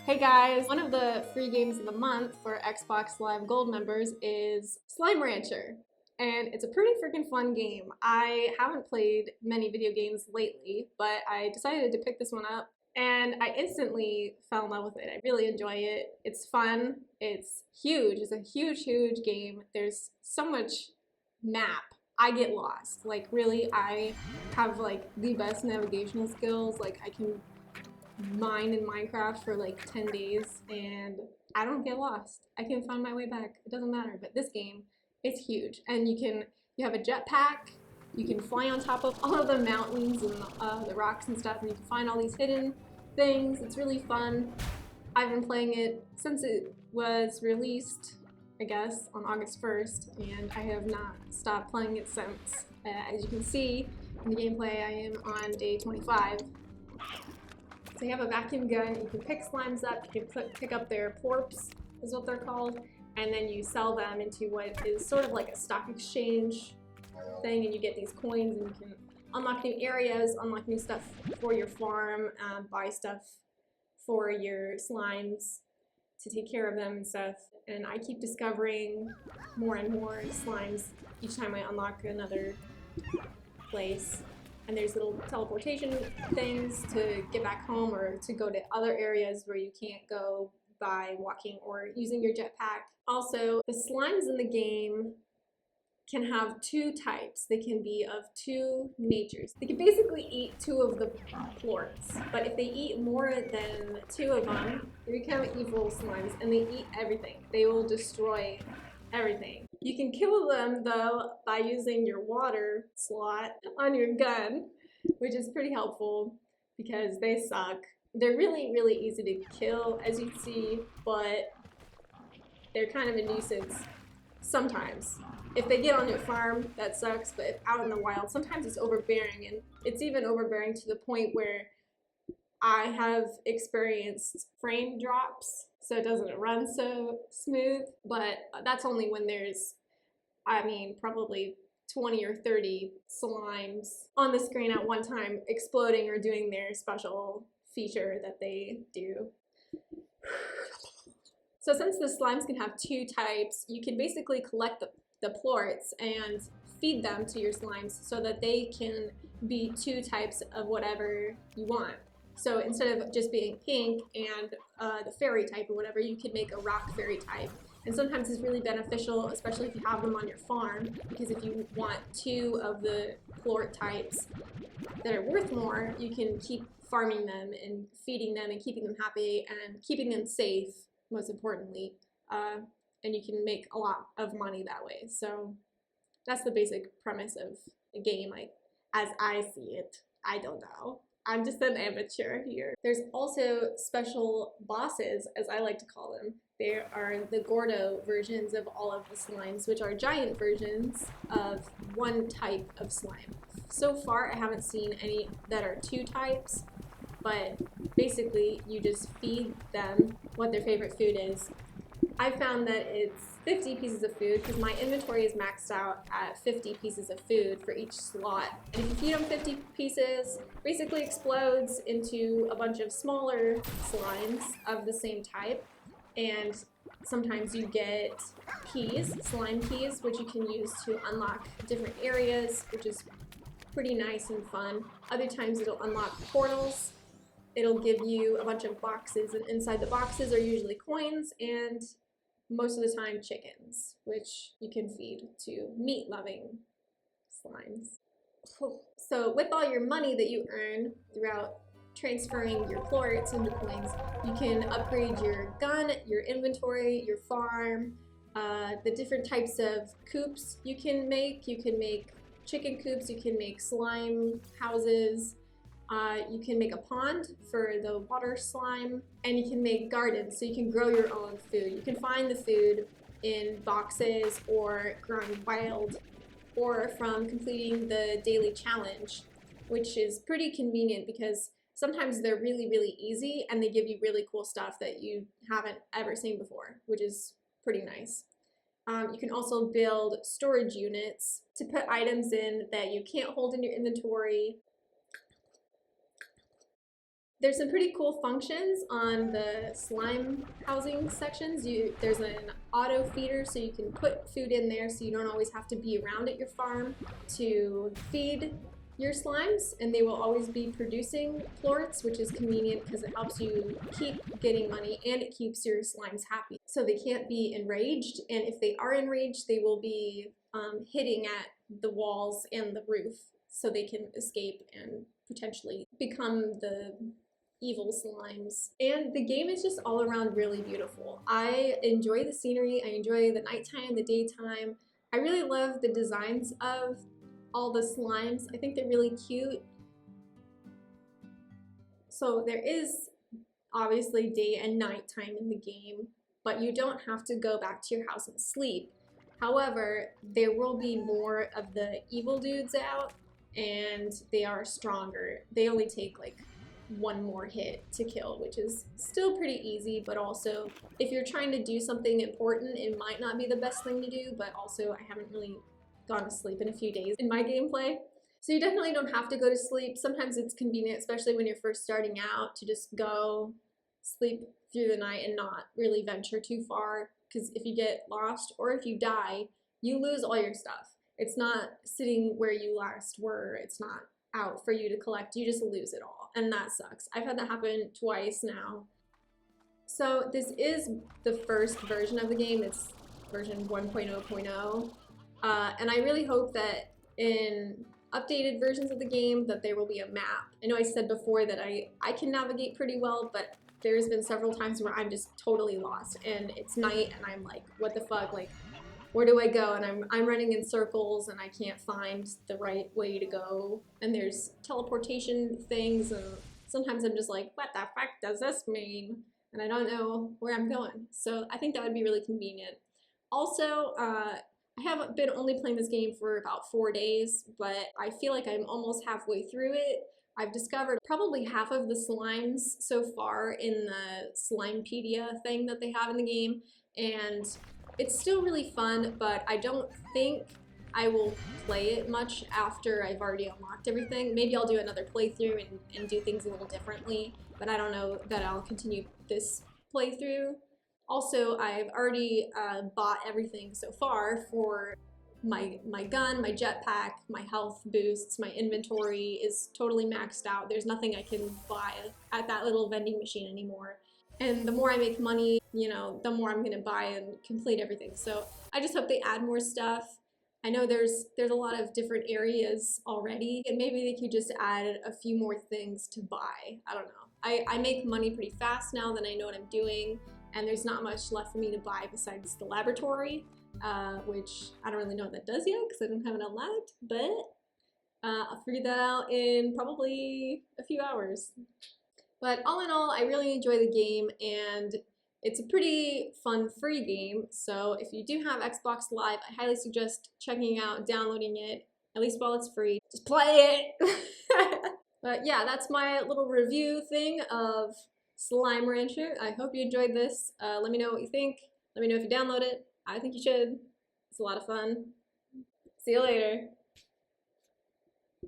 Hey guys, one of the free games of the month for Xbox Live Gold members is Slime Rancher. And it's a pretty freaking fun game. I haven't played many video games lately, but I decided to pick this one up and I instantly fell in love with it. I really enjoy it. It's fun. It's huge. It's a huge, huge game. There's so much map. I get lost. Like really, I have like the best navigational skills. Like I can mine in Minecraft for like 10 days and I don't get lost. I can find my way back. It doesn't matter. But this game, it's huge. And you have a jetpack. You can fly on top of all of the mountains and the rocks and stuff, and you can find all these hidden things. It's really fun. I've been playing it since it was released, I guess, on August 1st, and I have not stopped playing it since. As you can see in the gameplay, I am on day 25. So you have a vacuum gun, you can pick slimes up, you can pick up their plorps, is what they're called, and then you sell them into what is sort of like a stock exchange thing, and you get these coins, and you can unlock new areas, unlock new stuff for your farm, buy stuff for your slimes to take care of them and stuff. And I keep discovering more and more slimes each time I unlock another place. And there's little teleportation things to get back home or to go to other areas where you can't go by walking or using your jetpack. Also, the slimes in the game can have two types. They can be of two natures. They can basically eat two of the plorts, but if they eat more than two of them, they become evil slimes and they eat everything. They will destroy everything. You can kill them though by using your water slot on your gun, which is pretty helpful because they suck. They're really, really easy to kill, as you see, but they're kind of a nuisance sometimes. If they get on your farm, that sucks, but out in the wild, sometimes it's overbearing, and it's even overbearing to the point where I have experienced frame drops, so it doesn't run so smooth, but that's only when there's, I mean, probably 20 or 30 slimes on the screen at one time exploding or doing their special feature that they do. So since the slimes can have two types, you can basically collect the plorts and feed them to your slimes so that they can be two types of whatever you want. So instead of just being pink and the fairy type or whatever, you can make a rock fairy type. And sometimes it's really beneficial, especially if you have them on your farm, because if you want two of the plort types that are worth more, you can keep farming them and feeding them and keeping them happy and keeping them safe, most importantly. And you can make a lot of money that way. So that's the basic premise of the game, as I see it. I don't know. I'm just an amateur here. There's also special bosses, as I like to call them. There are the Gordo versions of all of the slimes, which are giant versions of one type of slime. So far, I haven't seen any that are two types, but basically you just feed them what their favorite food is. I found that it's 50 pieces of food because my inventory is maxed out at 50 pieces of food for each slot. And if you feed them 50 pieces, basically explodes into a bunch of smaller slimes of the same type. And sometimes you get keys, slime keys, which you can use to unlock different areas, which is pretty nice and fun. Other times it'll unlock portals. It'll give you a bunch of boxes, and inside the boxes are usually coins and most of the time chickens, which you can feed to meat-loving slimes. So with all your money that you earn throughout transferring your plorts into coins, you can upgrade your gun, your inventory, your farm, the different types of coops you can make. You can make chicken coops, you can make slime houses, you can make a pond for the water slime, and you can make gardens so you can grow your own food. You can find the food in boxes or growing wild or from completing the daily challenge, which is pretty convenient because sometimes they're really, really easy and they give you really cool stuff that you haven't ever seen before, which is pretty nice. You can also build storage units to put items in that you can't hold in your inventory. There's some pretty cool functions on the slime housing sections. There's an auto feeder, so you can put food in there so you don't always have to be around at your farm to feed your slimes, and they will always be producing plorts, which is convenient because it helps you keep getting money and it keeps your slimes happy. So they can't be enraged, and if they are enraged, they will be hitting at the walls and the roof so they can escape and potentially become the evil slimes. And the game is just all around really beautiful. I enjoy the scenery, I enjoy the nighttime, the daytime. I really love the designs of all the slimes. I think they're really cute. So there is obviously day and nighttime in the game, but you don't have to go back to your house and sleep. However, there will be more of the evil dudes out, and they are stronger. They only take like one more hit to kill, which is still pretty easy, but also if you're trying to do something important, it might not be the best thing to do, but also I haven't really gone to sleep in a few days in my gameplay. So you definitely don't have to go to sleep. Sometimes it's convenient, especially when you're first starting out, to just go sleep through the night and not really venture too far, because if you get lost or if you die, you lose all your stuff. It's not sitting where you last were. It's not out for you to collect. You just lose it all, and that sucks. I've had that happen twice now. So this is the first version of the game. It's version 1.0.0, and I really hope that in updated versions of the game that there will be a map. I know I said before that I can navigate pretty well, but there's been several times where I'm just totally lost and it's night and I'm like, what the fuck, like, where do I go? And I'm running in circles and I can't find the right way to go. And there's teleportation things, and sometimes I'm just like, what the fuck does this mean? And I don't know where I'm going. So I think that would be really convenient. Also, I haven't been only playing this game for about 4 days, but I feel like I'm almost halfway through it. I've discovered probably half of the slimes so far in the Slimepedia thing that they have in the game, and it's still really fun, but I don't think I will play it much after I've already unlocked everything. Maybe I'll do another playthrough and do things a little differently, but I don't know that I'll continue this playthrough. Also, I've already bought everything so far for my gun, my jetpack, my health boosts, my inventory is totally maxed out. There's nothing I can buy at that little vending machine anymore. And the more I make money, you know, the more I'm gonna buy and complete everything. So I just hope they add more stuff. I know there's a lot of different areas already, and maybe they could just add a few more things to buy. I don't know. I make money pretty fast now that I know what I'm doing, and there's not much left for me to buy besides the laboratory, which I don't really know what that does yet because I don't have it unlocked, but I'll figure that out in probably a few hours. But all in all, I really enjoy the game, and it's a pretty fun free game. So if you do have Xbox Live, I highly suggest checking out, downloading it, at least while it's free. Just play it! But yeah, that's my little review thing of Slime Rancher. I hope you enjoyed this. Let me know what you think. Let me know if you download it. I think you should. It's a lot of fun. See you later.